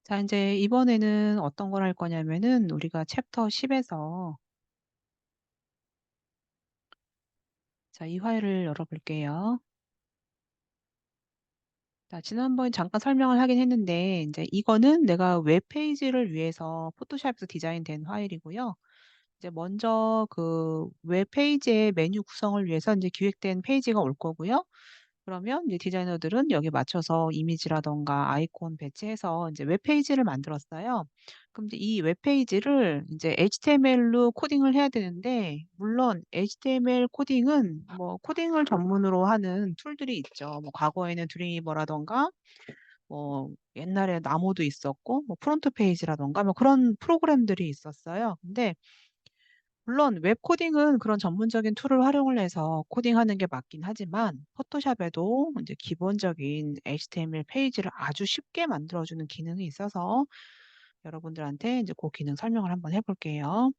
자, 이제 이번에는 어떤 걸 할 거냐면은 우리가 챕터 10에서 자, 이 파일을 열어볼게요. 자, 지난번에 잠깐 설명을 하긴 했는데 이제 이거는 내가 웹페이지를 위해서 포토샵에서 디자인된 파일이고요. 이제 먼저 그 웹페이지의 메뉴 구성을 위해서 이제 기획된 페이지가 올 거고요. 그러면 이제 디자이너들은 여기에 맞춰서 이미지라던가 아이콘 배치해서 이제 웹페이지를 만들었어요. 그럼 이제 이 웹페이지를 이제 HTML로 코딩을 해야 되는데, 물론 HTML 코딩은 뭐 코딩을 전문으로 하는 툴들이 있죠. 뭐 과거에는 드림위버라던가, 뭐 옛날에 나모도 있었고, 뭐 프론트 페이지라던가 뭐 그런 프로그램들이 있었어요. 근데 물론 웹 코딩은 그런 전문적인 툴을 활용을 해서 코딩하는 게 맞긴 하지만 포토샵에도 이제 기본적인 HTML 페이지를 아주 쉽게 만들어주는 기능이 있어서 여러분들한테 이제 그 기능 설명을 한번 해볼게요.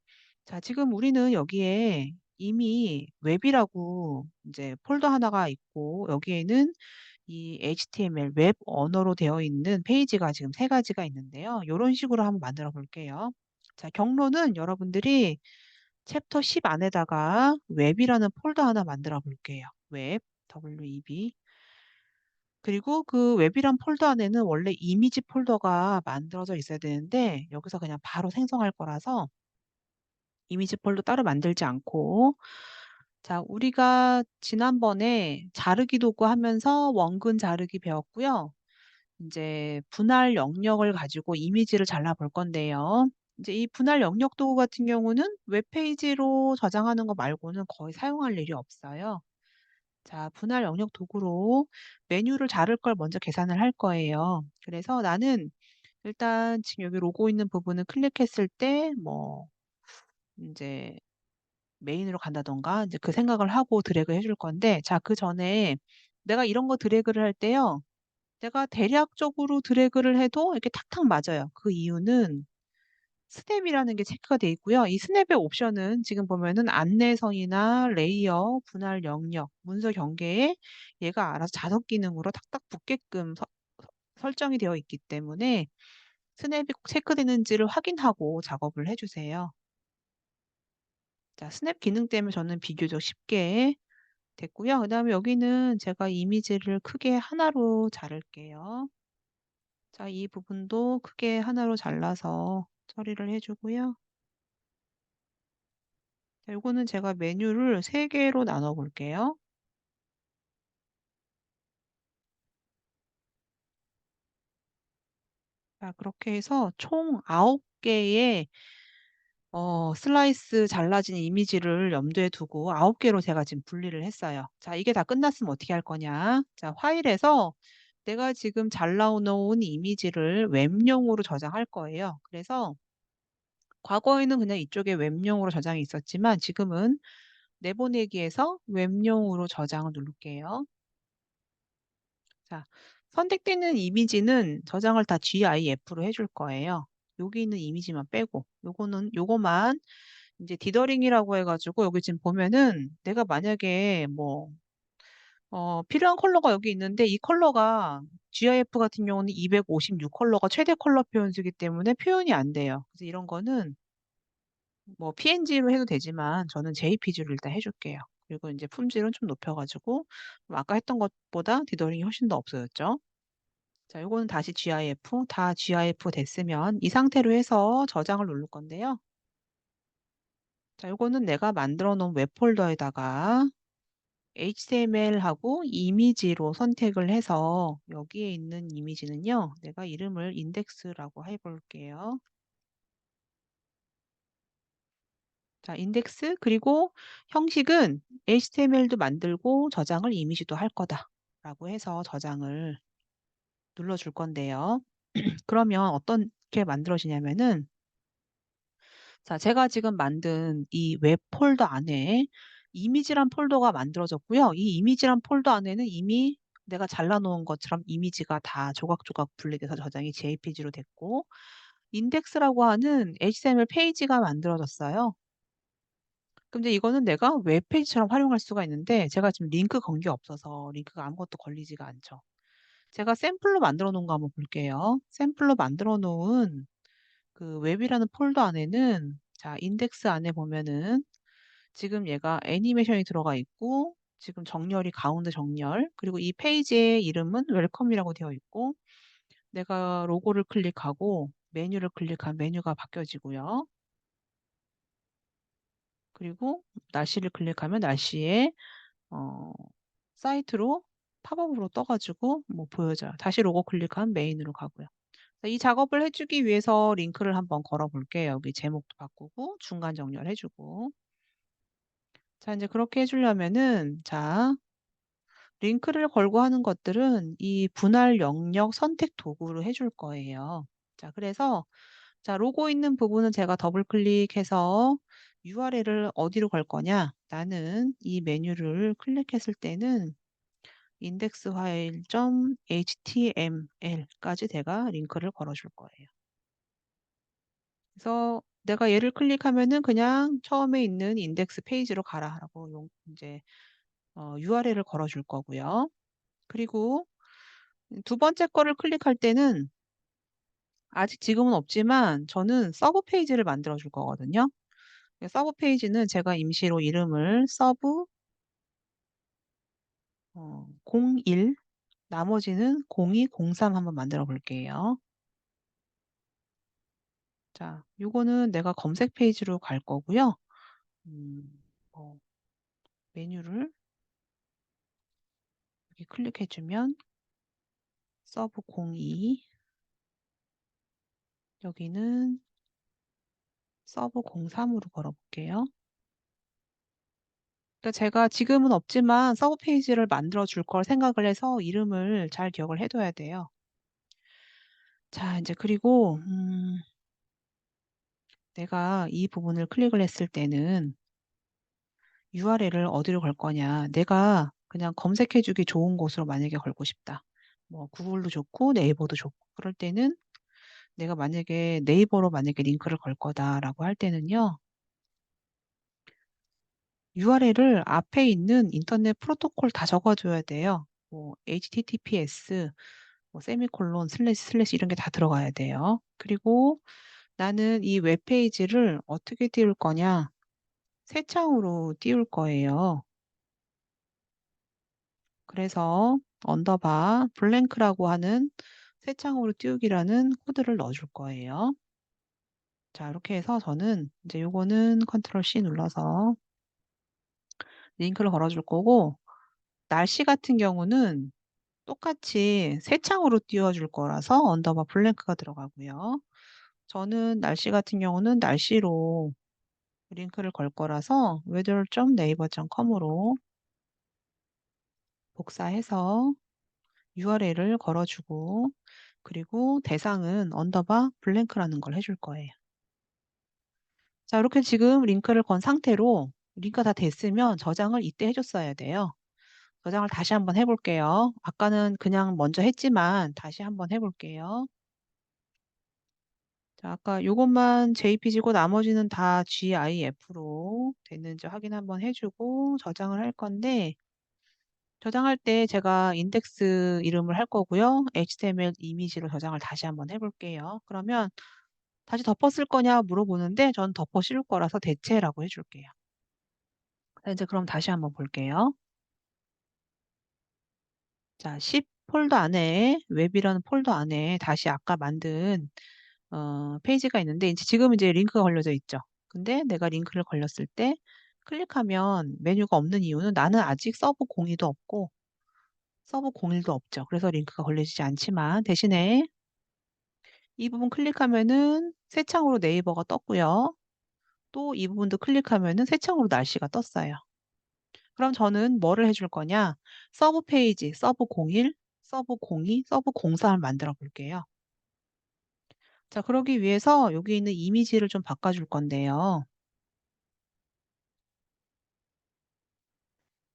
자, 지금 우리는 여기에 이미 웹이라고 이제 폴더 하나가 있고 여기에는 이 HTML 웹 언어로 되어 있는 페이지가 지금 세 가지가 있는데요. 이런 식으로 한번 만들어 볼게요. 자, 경로는 여러분들이 챕터 10 안에다가 웹이라는 폴더 하나 만들어 볼게요. 웹, WEB. 그리고 그 웹이란 폴더 안에는 원래 이미지 폴더가 만들어져 있어야 되는데 여기서 그냥 바로 생성할 거라서 이미지 폴더 따로 만들지 않고 자, 우리가 지난번에 자르기 도구 하면서 원근 자르기 배웠고요. 이제 분할 영역을 가지고 이미지를 잘라 볼 건데요. 이제 이 분할 영역 도구 같은 경우는 웹페이지로 저장하는 거 말고는 거의 사용할 일이 없어요. 자, 분할 영역 도구로 메뉴를 자를 걸 먼저 계산을 할 거예요. 그래서 나는 일단 지금 여기 로고 있는 부분을 클릭했을 때 뭐 이제 메인으로 간다던가 이제 그 생각을 하고 드래그 해줄 건데 자, 그 전에 내가 이런 거 드래그를 할 때요. 내가 대략적으로 드래그를 해도 이렇게 탁탁 맞아요. 그 이유는 스냅이라는 게 체크가 돼 있고요. 이 스냅의 옵션은 지금 보면은 안내선이나 레이어, 분할 영역, 문서 경계에 얘가 알아서 자석 기능으로 탁탁 붙게끔 설정이 되어 있기 때문에 스냅이 꼭 체크되는지를 확인하고 작업을 해주세요. 자, 스냅 기능 때문에 저는 비교적 쉽게 됐고요. 그 다음에 여기는 제가 이미지를 크게 하나로 자를게요. 자, 이 부분도 크게 하나로 잘라서 처리를 해주고요. 자, 요거는 제가 메뉴를 3개로 나눠 볼게요. 자, 그렇게 해서 총 9개의 슬라이스 잘라진 이미지를 염두에 두고 9개로 제가 지금 분리를 했어요. 자, 이게 다 끝났으면 어떻게 할 거냐? 자, 파일에서 내가 지금 잘라 놓은 이미지를 웹용으로 저장할 거예요. 그래서 과거에는 그냥 이쪽에 웹용으로 저장이 있었지만 지금은 내보내기에서 웹용으로 저장을 누를게요. 자, 선택되는 이미지는 저장을 다 GIF로 해줄 거예요. 여기 있는 이미지만 빼고 요거만 이제 디더링이라고 해가지고 여기 지금 보면은 내가 만약에 뭐 필요한 컬러가 여기 있는데 이 컬러가 GIF 같은 경우는 256 컬러가 최대 컬러 표현수기 때문에 표현이 안 돼요. 그래서 이런 거는 뭐 PNG로 해도 되지만 저는 JPG로 일단 해줄게요. 그리고 이제 품질은 좀 높여가지고 아까 했던 것보다 디더링이 훨씬 더 없어졌죠. 자, 요거는 다시 GIF, 다 GIF 됐으면 이 상태로 해서 저장을 누를 건데요. 자, 요거는 내가 만들어 놓은 웹 폴더에다가 HTML하고 이미지로 선택을 해서 여기에 있는 이미지는요, 내가 이름을 인덱스라고 해볼게요. 자, 인덱스, 그리고 형식은 HTML도 만들고 저장을 이미지도 할 거다라고 해서 저장을 눌러줄 건데요. 그러면 어떻게 만들어지냐면은 자, 제가 지금 만든 이 웹 폴더 안에 이미지란 폴더가 만들어졌고요. 이 이미지란 폴더 안에는 이미 내가 잘라놓은 것처럼 이미지가 다 조각조각 분리돼서 저장이 JPG로 됐고, 인덱스라고 하는 HTML 페이지가 만들어졌어요. 근데 이거는 내가 웹페이지처럼 활용할 수가 있는데, 제가 지금 링크 건 게 없어서 링크가 아무것도 걸리지가 않죠. 제가 샘플로 만들어 놓은 거 한번 볼게요. 샘플로 만들어 놓은 그 웹이라는 폴더 안에는 자, 인덱스 안에 보면은 지금 얘가 애니메이션이 들어가 있고 지금 정렬이 가운데 정렬 그리고 이 페이지의 이름은 웰컴이라고 되어 있고 내가 로고를 클릭하고 메뉴를 클릭하면 메뉴가 바뀌어지고요. 그리고 날씨를 클릭하면 날씨에 어, 사이트로 팝업으로 떠가지고 뭐 보여져요. 다시 로고 클릭하면 메인으로 가고요. 이 작업을 해주기 위해서 링크를 한번 걸어 볼게요. 여기 제목도 바꾸고 중간 정렬해주고. 자, 이제 그렇게 해주려면은 자, 링크를 걸고 하는 것들은 이 분할 영역 선택 도구로 해줄 거예요. 자, 그래서 자, 로고 있는 부분은 제가 더블 클릭해서 URL을 어디로 걸 거냐? 나는 이 메뉴를 클릭했을 때는 인덱스 파일 .html까지 제가 링크를 걸어줄 거예요. 그래서 내가 얘를 클릭하면은 그냥 처음에 있는 인덱스 페이지로 가라라고 이제 URL을 걸어줄 거고요. 그리고 두 번째 거를 클릭할 때는 아직 지금은 없지만 저는 서브 페이지를 만들어 줄 거거든요. 서브 페이지는 제가 임시로 이름을 서브 01 나머지는 02, 03 한번 만들어 볼게요. 자, 요거는 내가 검색 페이지로 갈 거고요. 뭐 메뉴를 여기 클릭해주면 서브 02 여기는 서브 03으로 걸어볼게요. 그러니까 제가 지금은 없지만 서브 페이지를 만들어 줄 걸 생각을 해서 이름을 잘 기억을 해둬야 돼요. 자, 이제 그리고 내가 이 부분을 클릭을 했을 때는 URL을 어디로 걸 거냐. 내가 그냥 검색해주기 좋은 곳으로 만약에 걸고 싶다. 뭐 구글도 좋고 네이버도 좋고 그럴 때는 내가 만약에 네이버로 만약에 링크를 걸 거다라고 할 때는요. URL을 앞에 있는 인터넷 프로토콜 다 적어줘야 돼요. 뭐 HTTPS, 뭐 세미콜론, 슬래시 슬래시 이런 게 다 들어가야 돼요. 그리고 나는 이 웹페이지를 어떻게 띄울 거냐? 새 창으로 띄울 거예요. 그래서 언더바 블랭크라고 하는 새 창으로 띄우기라는 코드를 넣어줄 거예요. 자, 이렇게 해서 저는 이제 요거는 컨트롤 C 눌러서 링크를 걸어줄 거고 날씨 같은 경우는 똑같이 새 창으로 띄워줄 거라서 언더바 블랭크가 들어가고요. 저는 날씨 같은 경우는 날씨로 링크를 걸 거라서 weather.naver.com으로 복사해서 URL을 걸어주고 그리고 대상은 언더바 블랭크라는 걸 해줄 거예요. 자, 이렇게 지금 링크를 건 상태로 링크가 다 됐으면 저장을 이때 해줬어야 돼요. 저장을 다시 한번 해볼게요. 아까는 그냥 먼저 했지만 다시 한번 해볼게요. 자, 아까 요것만 JPG고 나머지는 다 GIF로 됐는지 확인 한번 해주고 저장을 할 건데 저장할 때 제가 인덱스 이름을 할 거고요. HTML 이미지로 저장을 다시 한번 해볼게요. 그러면 다시 덮어 쓸 거냐 물어보는데 전 덮어 씌울 거라서 대체라고 해줄게요. 자, 이제 그럼 다시 한번 볼게요. 자, 10 폴더 안에 웹이라는 폴더 안에 다시 아까 만든 페이지가 있는데 지금 이제 링크가 걸려져 있죠. 근데 내가 링크를 걸렸을 때 클릭하면 메뉴가 없는 이유는 나는 아직 서브 02도 없고 서브 01도 없죠. 그래서 링크가 걸려지지 않지만 대신에 이 부분 클릭하면은 새 창으로 네이버가 떴고요. 또 이 부분도 클릭하면은 새 창으로 날씨가 떴어요. 그럼 저는 뭐를 해줄 거냐? 서브 페이지, 서브 01, 서브 02, 서브 04를 만들어 볼게요. 자, 그러기 위해서 여기 있는 이미지를 좀 바꿔줄 건데요.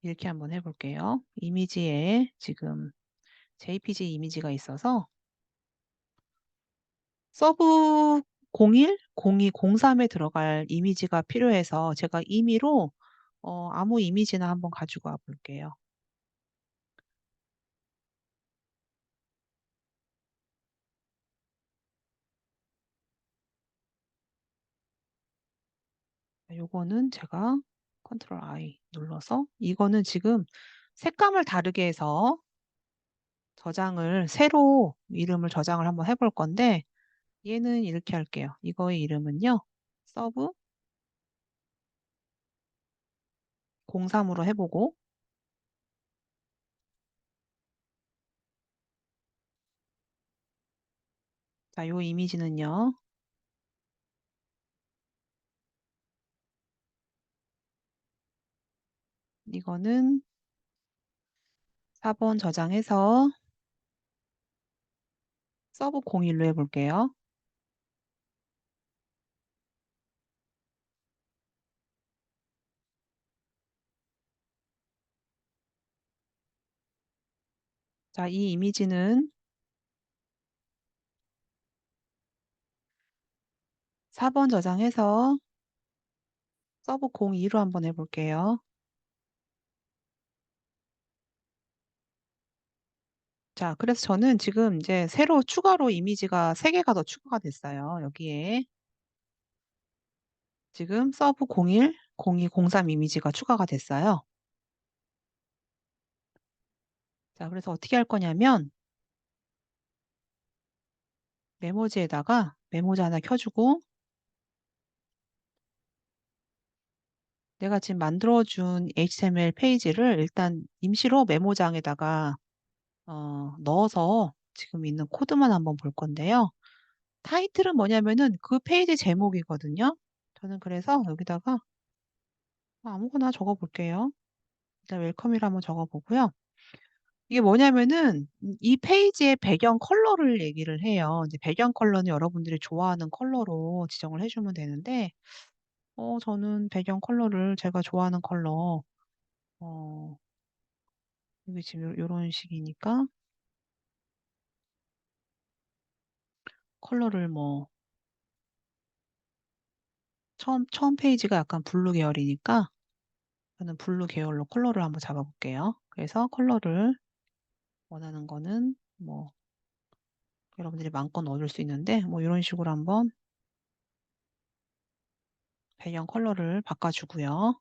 이렇게 한번 해볼게요. 이미지에 지금 JPG 이미지가 있어서 서브 01, 02, 03에 들어갈 이미지가 필요해서 제가 임의로 아무 이미지나 한번 가지고 와 볼게요. 요거는 제가 컨트롤 I 눌러서 이거는 지금 색감을 다르게 해서 저장을 새로 이름을 저장을 한번 해볼 건데 얘는 이렇게 할게요. 이거의 이름은요. 서브 03으로 해보고 자, 요 이미지는요. 이거는 4번 저장해서 서브 01로 해볼게요. 자, 이 이미지는 4번 저장해서 서브 02로 한번 해볼게요. 자, 그래서 저는 지금 이제 새로 추가로 이미지가 3개가 더 추가가 됐어요. 여기에 지금 서브 01, 02, 03 이미지가 추가가 됐어요. 자, 그래서 어떻게 할 거냐면 메모지에다가 메모지 하나 켜주고 내가 지금 만들어준 HTML 페이지를 일단 임시로 메모장에다가 넣어서 지금 있는 코드만 한번 볼 건데요. 타이틀은 뭐냐면은 그 페이지 제목이거든요. 저는 그래서 여기다가 아무거나 적어 볼게요. 일단 웰컴이라 한번 적어 보고요. 이게 뭐냐면은 이 페이지의 배경 컬러를 얘기를 해요. 이제 배경 컬러는 여러분들이 좋아하는 컬러로 지정을 해주면 되는데, 저는 배경 컬러를 제가 좋아하는 컬러, 어, 여기 지금 이런 식이니까 컬러를 뭐, 처음 페이지가 약간 블루 계열이니까 저는 블루 계열로 컬러를 한번 잡아볼게요. 그래서 컬러를 원하는 거는 뭐, 여러분들이 마음껏 넣어줄 수 있는데, 뭐 이런 식으로 한번 배경 컬러를 바꿔주고요.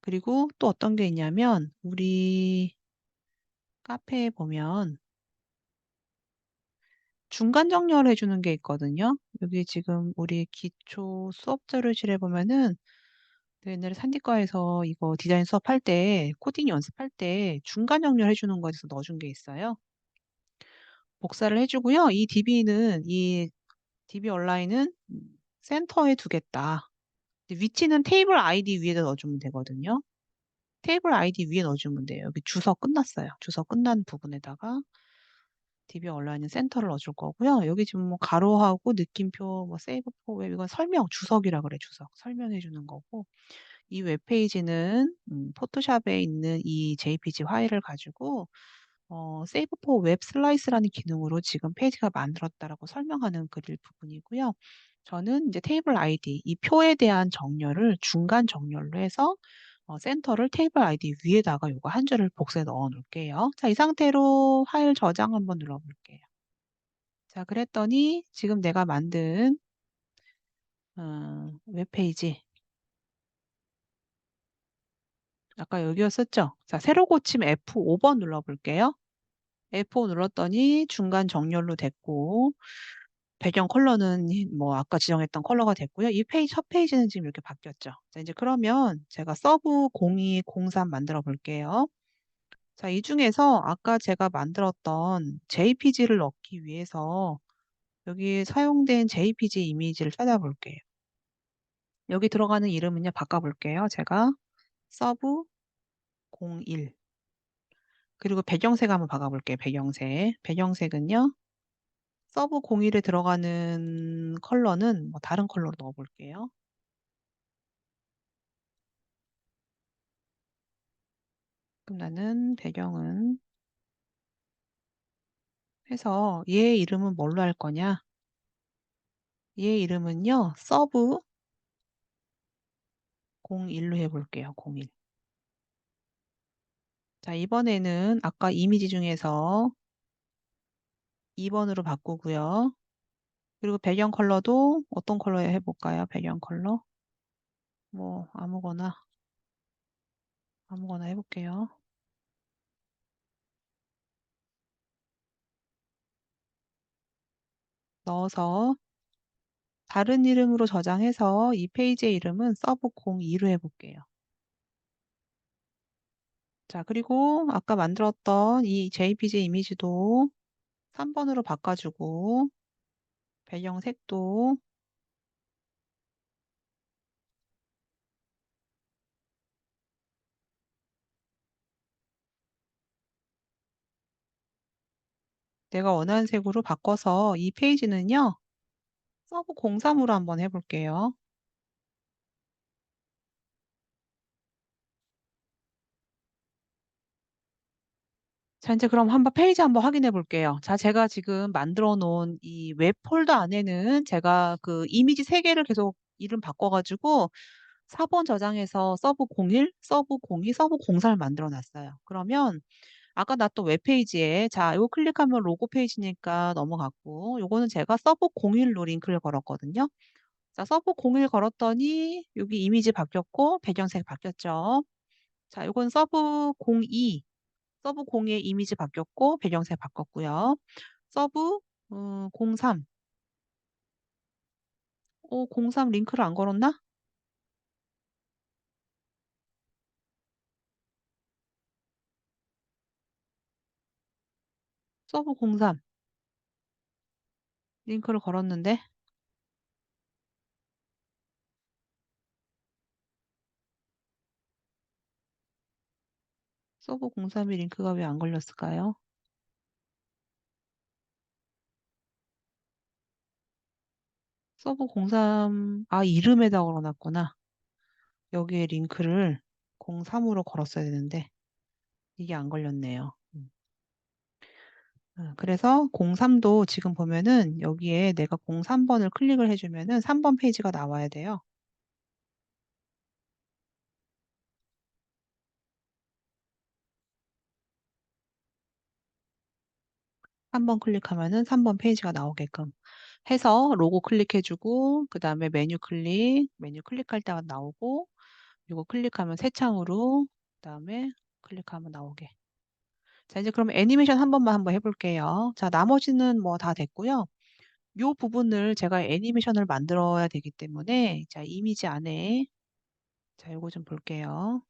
그리고 또 어떤 게 있냐면, 우리 카페에 보면 중간 정렬 해주는 게 있거든요. 여기 지금 우리 기초 수업 자료실에 보면은 옛날에 산디과에서 이거 디자인 수업할 때, 코딩 연습할 때 중간 정렬 해주는 거에서 넣어준 게 있어요. 복사를 해주고요. 이 DB 온라인은 센터에 두겠다. 위치는 테이블 아이디 위에다 넣어주면 되거든요. 테이블 아이디 위에 넣어주면 돼요. 여기 주소 끝났어요. 주소 끝난 부분에다가 DB 온라인은 센터를 넣어줄 거고요. 여기 지금 뭐 가로하고 느낌표, 뭐 세이브포 웹 이건 설명, 주석이라 그래, 주석. 설명해 주는 거고. 이 웹페이지는 포토샵에 있는 이 JPG 파일을 가지고 세이브 포 웹 슬라이스라는 기능으로 지금 페이지가 만들었다라고 설명하는 글일 부분이고요. 저는 이제 테이블 아이디, 이 표에 대한 정렬을 중간 정렬로 해서 센터를 테이블 아이디 위에다가 요거 한 줄을 복사해 넣어 놓을게요. 자, 이 상태로 파일 저장 한번 눌러볼게요. 자, 그랬더니 지금 내가 만든 웹페이지 아까 여기였었죠? 자, 새로 고침 F5번 눌러볼게요. F5 눌렀더니 중간 정렬로 됐고 배경 컬러는 뭐 아까 지정했던 컬러가 됐고요. 이 페이지 첫 페이지는 지금 이렇게 바뀌었죠. 자, 이제 그러면 제가 서브 02, 03 만들어 볼게요. 자, 이 중에서 아까 제가 만들었던 JPG를 넣기 위해서 여기 사용된 JPG 이미지를 찾아볼게요. 여기 들어가는 이름은요, 바꿔볼게요. 제가 서브 01 그리고 배경색 한번 바꿔볼게요. 배경색. 배경색은요. 서브 01에 들어가는 컬러는 뭐 다른 컬러로 넣어볼게요. 그럼 나는 배경은 해서 얘 이름은 뭘로 할 거냐? 얘 이름은요. 서브 01로 해볼게요. 01. 자, 이번에는 아까 이미지 중에서 2번으로 바꾸고요. 그리고 배경 컬러도 어떤 컬러 해볼까요? 배경 컬러? 뭐, 아무거나 해볼게요. 넣어서 다른 이름으로 저장해서 이 페이지의 이름은 서브 02로 해볼게요. 자, 그리고 아까 만들었던 이 JPG 이미지도 3번으로 바꿔주고 배경 색도 내가 원하는 색으로 바꿔서 이 페이지는요, 서브 03으로 한번 해볼게요. 자, 이제 그럼 한번 페이지 한번 확인해 볼게요. 자, 제가 지금 만들어 놓은 이 웹 폴더 안에는 제가 그 이미지 3개를 계속 이름 바꿔가지고 4번 저장해서 서브 01, 서브 02, 서브 04를 만들어 놨어요. 그러면 아까 놨던 웹페이지에 자, 이거 클릭하면 로고 페이지니까 넘어갔고 요거는 제가 서브 01로 링크를 걸었거든요. 자, 서브 01 걸었더니 여기 이미지 바뀌었고 배경색 바뀌었죠. 자, 요건 서브 02 서브 0의 이미지 바뀌었고 배경색 바꿨고요. 서브 03. 03 링크를 안 걸었나? 서브 03 링크를 걸었는데 서브 03이 링크가 왜 안 걸렸을까요? 서브 03, 이름에다 걸어놨구나. 여기에 링크를 03으로 걸었어야 되는데 이게 안 걸렸네요. 그래서 03도 지금 보면은 여기에 내가 03번을 클릭을 해주면은 3번 페이지가 나와야 돼요. 3번 클릭하면은 3번 페이지가 나오게끔 해서 로고 클릭해주고 그 다음에 메뉴 클릭할 때가 나오고 이거 클릭하면 새 창으로 그 다음에 클릭하면 나오게. 자, 이제 그럼 애니메이션 한 번만 한번 해볼게요. 자, 나머지는 뭐 다 됐고요. 요 부분을 제가 애니메이션을 만들어야 되기 때문에 자, 이미지 안에 자, 요거 좀 볼게요.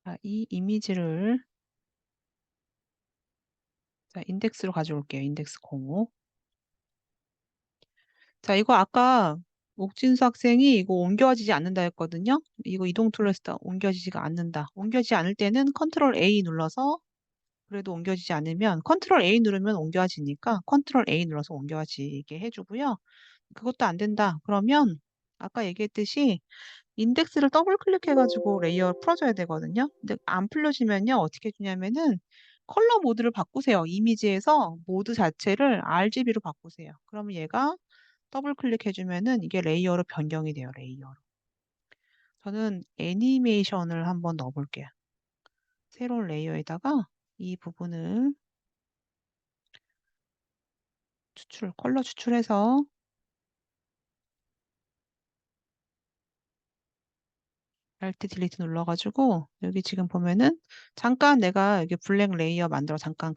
자, 이 이미지를 자, 인덱스로 가져올게요. 인덱스 05. 자, 이거 아까 옥진수 학생이 이거 옮겨지지 않는다 했거든요. 이거 이동 툴로 했을 때 옮겨지지가 않는다. 옮겨지지 않을 때는 컨트롤 A 눌러서 그래도 옮겨지지 않으면 컨트롤 A 누르면 옮겨지니까 컨트롤 A 눌러서 옮겨지게 해주고요. 그것도 안 된다. 그러면 아까 얘기했듯이 인덱스를 더블 클릭해가지고 레이어를 풀어줘야 되거든요. 근데 안 풀려지면요. 어떻게 해주냐면은 컬러 모드를 바꾸세요. 이미지에서 모드 자체를 RGB로 바꾸세요. 그러면 얘가 더블 클릭해주면은 이게 레이어로 변경이 돼요. 레이어로. 저는 애니메이션을 한번 넣어볼게요. 새로운 레이어에다가 이 부분을 컬러 추출해서 Alt 딜리트 눌러가지고 여기 지금 보면은 잠깐 내가 여기 블랙 레이어 만들어 잠깐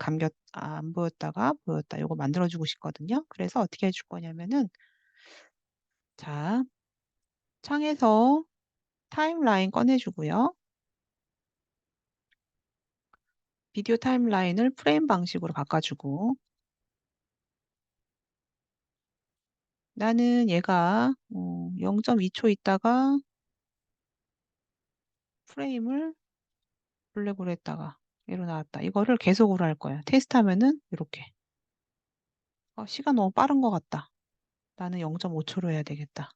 안 보였다가 보였다 이거 만들어주고 싶거든요. 그래서 어떻게 해줄 거냐면은 자 창에서 타임라인 꺼내주고요. 비디오 타임라인을 프레임 방식으로 바꿔주고 나는 얘가 0.2초 있다가 프레임을 블랙으로 했다가 얘로 나왔다. 이거를 계속으로 할 거예요. 테스트하면은 이렇게. 시간 너무 빠른 것 같다. 나는 0.5초로 해야 되겠다.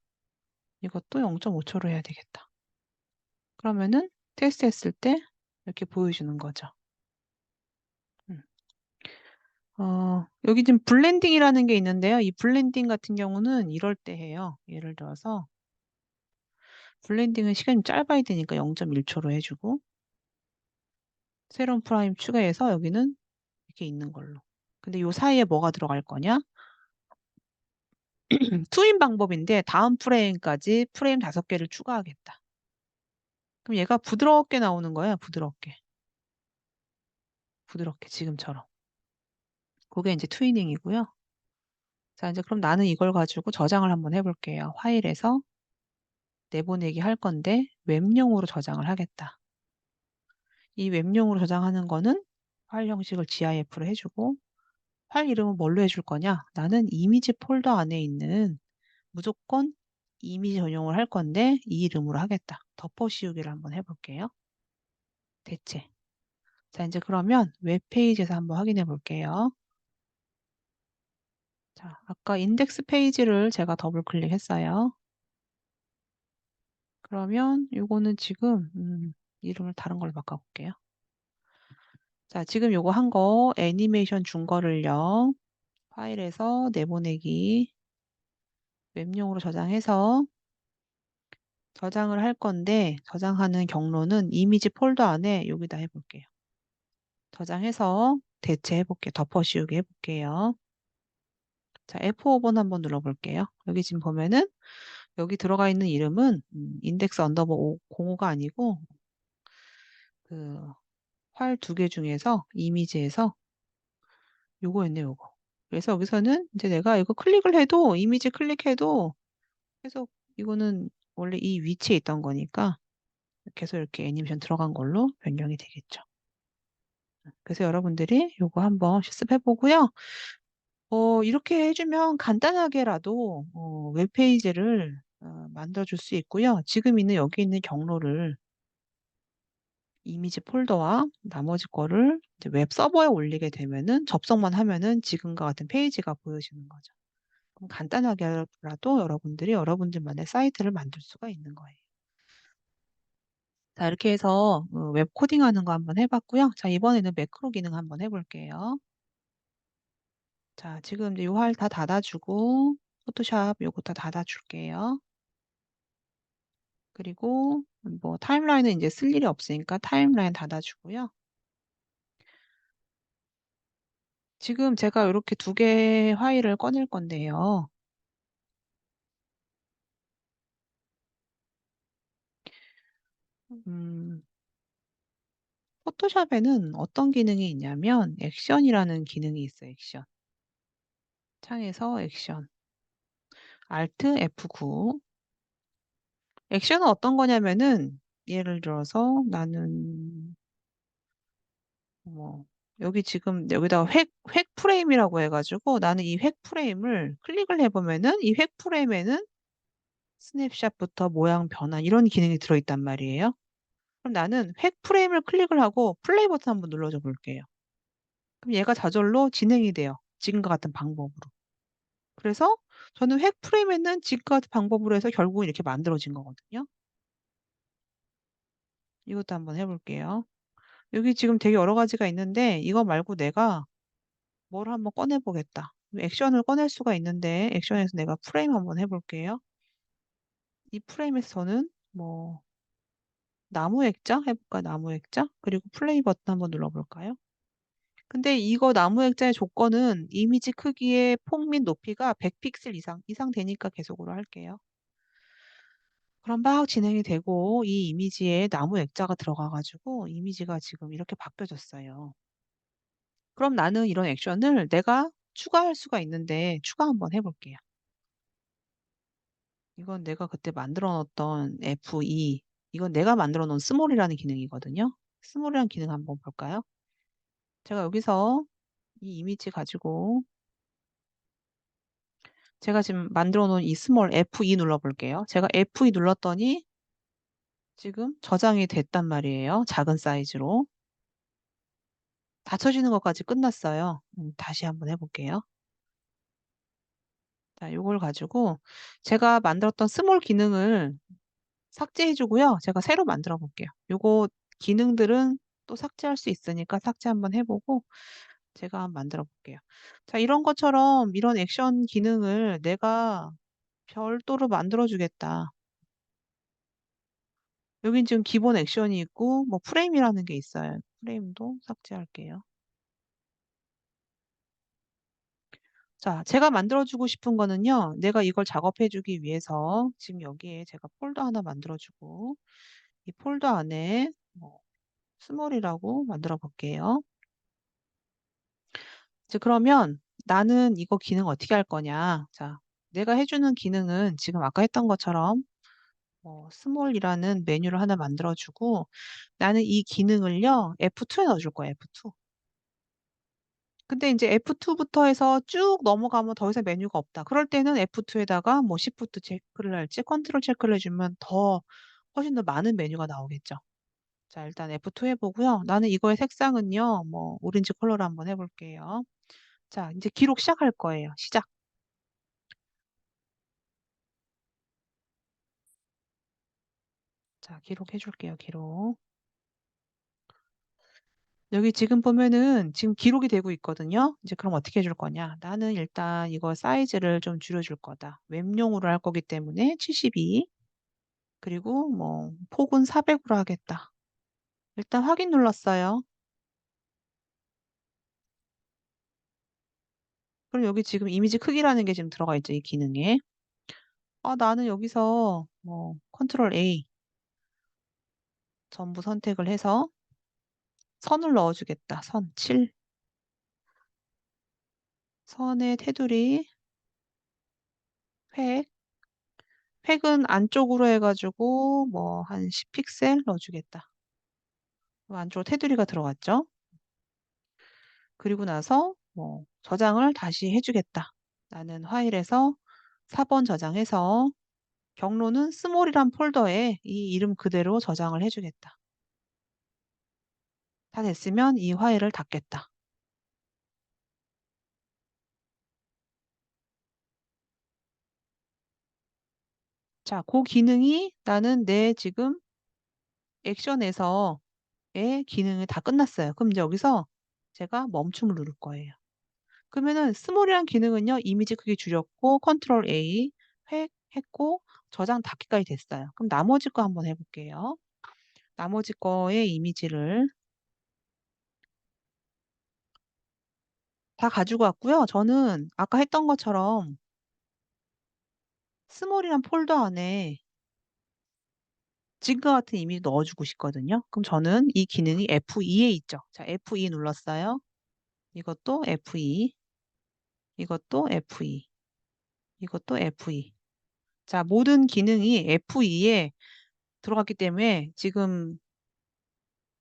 이것도 0.5초로 해야 되겠다. 그러면은 테스트 했을 때 이렇게 보여주는 거죠. 음. 여기 지금 블렌딩이라는 게 있는데요. 이 블렌딩 같은 경우는 이럴 때 해요. 예를 들어서 블렌딩은 시간이 짧아야 되니까 0.1초로 해주고 새로운 프레임 추가해서 여기는 이렇게 있는 걸로. 근데 요 사이에 뭐가 들어갈 거냐? 투인 방법인데 다음 프레임까지 프레임 5개를 추가하겠다. 그럼 얘가 부드럽게 나오는 거예요. 부드럽게. 부드럽게 지금처럼. 그게 이제 트위닝이고요. 자, 이제 그럼 나는 이걸 가지고 저장을 한번 해볼게요. 파일에서 내보내기 할 건데 웹용으로 저장을 하겠다. 이 웹용으로 저장하는 거는 파일 형식을 GIF로 해주고 파일 이름은 뭘로 해줄 거냐? 나는 이미지 폴더 안에 있는 무조건 이미지 전용을 할 건데 이 이름으로 하겠다. 덮어 씌우기를 한번 해볼게요. 대체. 자, 이제 그러면 웹페이지에서 한번 확인해 볼게요. 자, 아까 인덱스 페이지를 제가 더블 클릭했어요. 그러면 이거는 지금 이름을 다른 걸로 바꿔볼게요. 자, 지금 요거 한 거 애니메이션 준 거를요. 파일에서 내보내기 웹용으로 저장해서 저장을 할 건데 저장하는 경로는 이미지 폴더 안에 여기다 해볼게요. 저장해서 대체해볼게요. 덮어 씌우기 해볼게요. 자, F5번 한번 눌러볼게요. 여기 지금 보면은 여기 들어가 있는 이름은 인덱스 언더버 05가 아니고 그 파일 2개 중에서 이미지에서 요거였네, 요거. 그래서 여기서는 이제 내가 이거 클릭을 해도 이미지 클릭해도 계속 이거는 원래 이 위치에 있던 거니까 계속 이렇게 애니메이션 들어간 걸로 변경이 되겠죠. 그래서 여러분들이 요거 한번 실습해 보고요. 이렇게 해주면 간단하게라도 웹페이지를 만들어줄 수 있고요. 지금 있는 여기 있는 경로를 이미지 폴더와 나머지 거를 이제 웹 서버에 올리게 되면은 접속만 하면은 지금과 같은 페이지가 보여지는 거죠. 그럼 간단하게라도 여러분들이 여러분들만의 사이트를 만들 수가 있는 거예요. 자, 이렇게 해서 웹 코딩하는 거 한번 해봤고요. 자, 이번에는 매크로 기능 한번 해볼게요. 자, 지금 이제 요할 다 닫아주고 포토샵 요거 다 닫아줄게요. 그리고 뭐 타임라인은 이제 쓸 일이 없으니까 타임라인 닫아주고요. 지금 제가 이렇게 2개 파일을 꺼낼 건데요. 음, 포토샵에는 어떤 기능이 있냐면 액션이라는 기능이 있어요. 액션. 창에서 액션. Alt F9. 액션은 어떤 거냐면은 예를 들어서 나는 뭐 여기 지금 여기다가 획 프레임이라고 해가지고 나는 이 획 프레임을 클릭을 해보면은 이 획 프레임에는 스냅샷부터 모양 변환 이런 기능이 들어있단 말이에요. 그럼 나는 획 프레임을 클릭을 하고 플레이 버튼 한번 눌러줘 볼게요. 그럼 얘가 저절로 진행이 돼요. 지금과 같은 방법으로. 그래서 저는 획 프레임에는 지금과 같은 방법으로 해서 결국은 이렇게 만들어진 거거든요. 이것도 한번 해볼게요. 여기 지금 되게 여러 가지가 있는데 이거 말고 내가 뭘 한번 꺼내보겠다. 액션을 꺼낼 수가 있는데 액션에서 내가 프레임 한번 해볼게요. 이 프레임에서 저는 뭐 나무 액자 해볼까? 나무 액자? 그리고 플레이 버튼 한번 눌러볼까요? 근데 이거 나무 액자의 조건은 이미지 크기의 폭 및 높이가 100픽셀 이상 되니까 계속으로 할게요. 그럼 막 진행이 되고 이 이미지에 나무 액자가 들어가가지고 이미지가 지금 이렇게 바뀌어졌어요. 그럼 나는 이런 액션을 내가 추가할 수가 있는데 추가 한번 해볼게요. 이건 내가 그때 만들어 놓았던 F2. 이건 내가 만들어 놓은 스몰이라는 기능이거든요. 스몰이라는 기능 한번 볼까요? 제가 여기서 이 이미지 가지고 제가 지금 만들어 놓은 이 스몰 F2 눌러 볼게요. 제가 F2 눌렀더니 지금 저장이 됐단 말이에요. 작은 사이즈로. 닫혀지는 것까지 끝났어요. 다시 한번 해 볼게요. 자 요걸 가지고 제가 만들었던 스몰 기능을 삭제해 주고요. 제가 새로 만들어 볼게요. 요거 기능들은 또 삭제할 수 있으니까 삭제 한번 해 보고 제가 한번 만들어 볼게요. 자 이런 것처럼 이런 액션 기능을 내가 별도로 만들어 주겠다. 여긴 지금 기본 액션이 있고 뭐 프레임이라는 게 있어요. 프레임도 삭제할게요. 자 제가 만들어 주고 싶은 거는요. 내가 이걸 작업해 주기 위해서 지금 여기에 제가 폴더 하나 만들어 주고 이 폴더 안에 뭐 스몰이라고 만들어 볼게요. 이제 그러면 나는 이거 기능 어떻게 할 거냐. 자 내가 해 주는 기능은 지금 아까 했던 것처럼 스몰이라는 메뉴를 하나 만들어 주고 나는 이 기능을요. F2에 넣어 줄 거예요, F2. 근데 인제 F2부터 해서 쭉 넘어가면 더 이상 메뉴가 없다. 그럴 때는 F2에다가 뭐 시프트 체크를 할지 컨트롤 체크를 해 주면 더 훨씬 더 많은 메뉴가 나오겠죠. 자 일단 F2 해 보고요. 나는 이거의 색상은요. 뭐 오렌지 컬러로 한번 해 볼게요. 자 인제 기록 시작할 거예요. 시작. 자 기록해 줄게요, 기록. 여기 지금 보면은 지금 기록이 되고 있거든요. 이제 그럼 어떻게 해줄 거냐. 나는 일단 이거 사이즈를 좀 줄여줄 거다. 웹용으로 할 거기 때문에 72 그리고 뭐 폭은 400으로 하겠다. 일단 확인 눌렀어요. 그럼 여기 지금 이미지 크기라는 게 지금 들어가 있죠, 이 기능에. 아 나는 여기서 뭐 컨트롤 A 전부 선택을 해서 선을 넣어 주겠다. 선 7. 선의 테두리 획. 획은 안쪽으로 해 가지고 뭐 한 10 픽셀 넣어 주겠다. 안쪽으로 테두리가 들어갔죠. 그리고 나서 뭐 저장을 다시 해 주겠다. 나는 파일에서 4번 저장해서 경로는 스몰이란 폴더에 이 이름 그대로 저장을 해 주겠다. 다 됐으면 이 파일을 닫겠다. 자, 그 기능이 나는 내 지금 액션에서의 기능이 다 끝났어요. 그럼 이제 여기서 제가 멈춤을 누를 거예요. 그러면은 스몰이란 기능은요. 이미지 크기 줄였고 컨트롤 A 획 했고 저장 닫기까지 됐어요. 그럼 나머지 거 한번 해 볼게요. 나머지 거의 이미지를 다 가지고 왔고요. 저는 아까 했던 것처럼 스몰이란 폴더 안에 지금과 같은 이미지 넣어 주고 싶거든요. 그럼 저는 이 기능이 F2에 있죠. 자 F2 눌렀어요. 이것도 F2, 이것도 F2, 이것도 F2. 자 모든 기능이 F2에 들어갔기 때문에 지금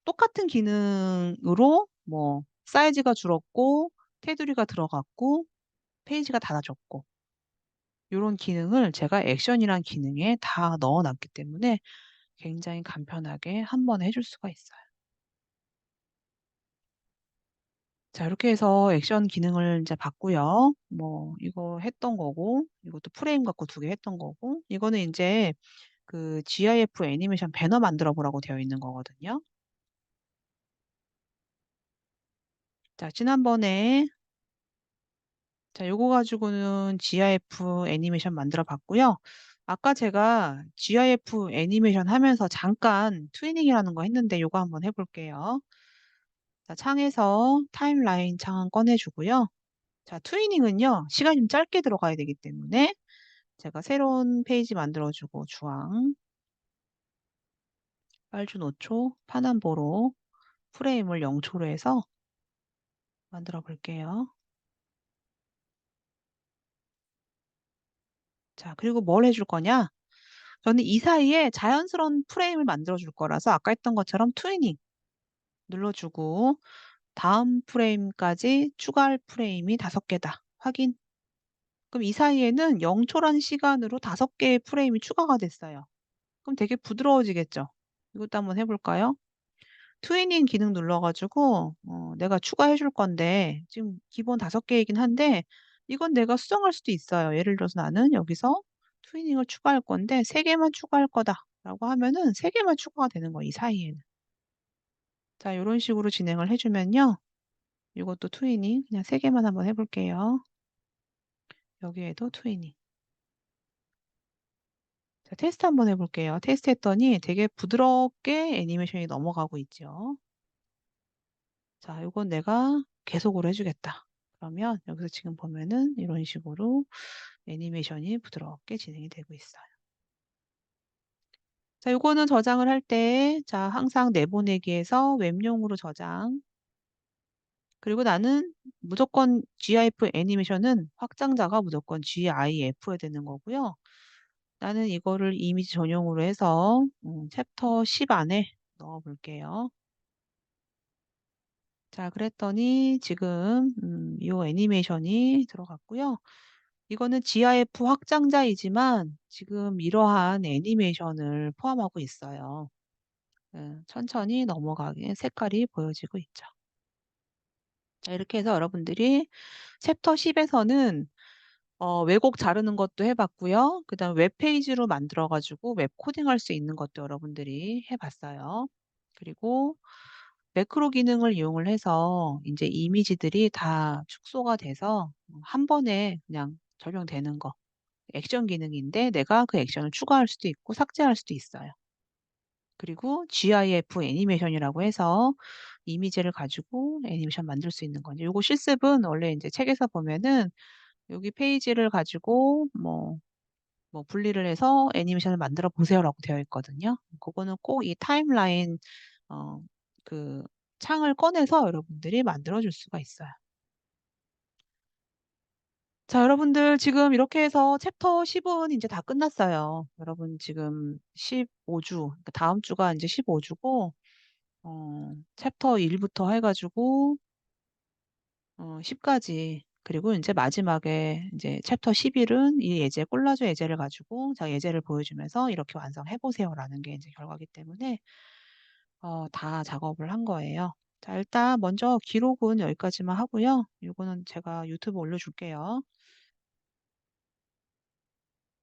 똑같은 기능으로 뭐 사이즈가 줄었고 테두리가 들어갔고 페이지가 닫아졌고 요런 기능을 제가 액션이란 기능에 다 넣어 놨기 때문에 굉장히 간편하게 한 번에 해줄 수가 있어요. 자 이렇게 해서 액션 기능을 인제 봤고요. 뭐 이거 했던 거고 이것도 프레임 갖고 2개 했던 거고 이거는 인제 그 GIF 애니메이션 배너 만들어 보라고 되어 있는 거거든요. 자 지난번에 자 요거 가지고는 GIF 애니메이션 만들어 봤고요. 아까 제가 GIF 애니메이션 하면서 잠깐 트위닝이라는 거 했는데 요거 한번 해 볼게요. 자 창에서 타임라인 창 꺼내 주고요. 자 트위닝은요. 시간이 좀 짧게 들어가야 되기 때문에 제가 새로운 페이지 만들어 주고 주황, 빨주 노초, 파남보로 프레임을 0 초로 해서 만들어 볼게요. 자 그리고 뭘 해줄 거냐? 저는 이 사이에 자연스러운 프레임을 만들어 줄 거라서 아까 했던 것처럼 트위닝 눌러 주고 다음 프레임까지 추가할 프레임이 5 개다. 확인. 그럼 이 사이에는 0 초라는 시간으로 5 개의 프레임이 추가가 됐어요. 그럼 되게 부드러워지겠죠? 이것도 한번 해 볼까요? 트위닝 기능 눌러 가지고 내가 추가해 줄 건데 지금 기본 5 개이긴 한데 이건 내가 수정할 수도 있어요. 예를 들어서 나는 여기서 트위닝을 추가할 건데 "3 개만 추가할 거다."라고 하면은 3 개만 추가가 되는 거예요, 이 사이에는. 자 요런 식으로 진행을 해 주면요. 요것도 트위닝 그냥 3 개만 한번 해 볼게요. 여기에도 트위닝. 자 테스트 한번 해 볼게요. 테스트했더니 되게 부드럽게 애니메이션이 넘어가고 있죠. 자 요건 내가 계속으로 해 주겠다. 그러면 여기서 지금 보면은 이런 식으로 애니메이션이 부드럽게 진행이 되고 있어요. 자 요거는 저장을 할 때 자 항상 내보내기에서 웹용으로 저장. 그리고 나는 무조건 GIF 애니메이션은 확장자가 무조건 GIF여야 되는 거고요. 나는 이거를 이미지 전용으로 해서 챕터 10 안에 넣어 볼게요. 자 그랬더니 지금 요 애니메이션이 들어갔고요. 이거는 GIF 확장자이지만 지금 이러한 애니메이션을 포함하고 있어요. 예 천천히 넘어가게 색깔이 보여지고 있죠. 자 이렇게 해서 여러분들이 챕터 10 에서는 왜곡 자르는 것도 해 봤고요. 그다음에 웹페이지로 만들어 가지고 웹 코딩할 수 있는 것도 여러분들이 해 봤어요. 그리고 매크로 기능을 이용을 해서 인제 이미지들이 다 축소가 돼서 한 번에 그냥 적용되는 거. 액션 기능인데 내가 그 액션을 추가할 수도 있고 삭제할 수도 있어요. 그리고 GIF 애니메이션이라고 해서 이미지를 가지고 애니메이션 만들 수 있는 거죠. 요거 실습은 원래 인제 책에서 보면은 여기 페이지를 가지고 분리를 해서 애니메이션을 만들어 보세요라고 되어 있거든요. 그거는 꼭 이 타임라인 어 그 창을 꺼내서 여러분들이 만들어 줄 수가 있어요. 자 여러분들 지금 이렇게 해서 챕터 10은 인제 다 끝났어요. 여러분 지금 15 주 그러니까 다음 주가 인제 15 주고 챕터 1 부터 해 가지고 10 까지 그리고 인제 마지막에 인제 챕터 11은 이 예제 콜라주 예제를 가지고 자 예제를 보여주면서 "이렇게 완성해 보세요."라는 게 인제 결과기 때문에 다 작업을 한 거예요. 자 일단 먼저 기록은 여기까지만 하고요. 요거는 제가 유튜브에 올려 줄게요.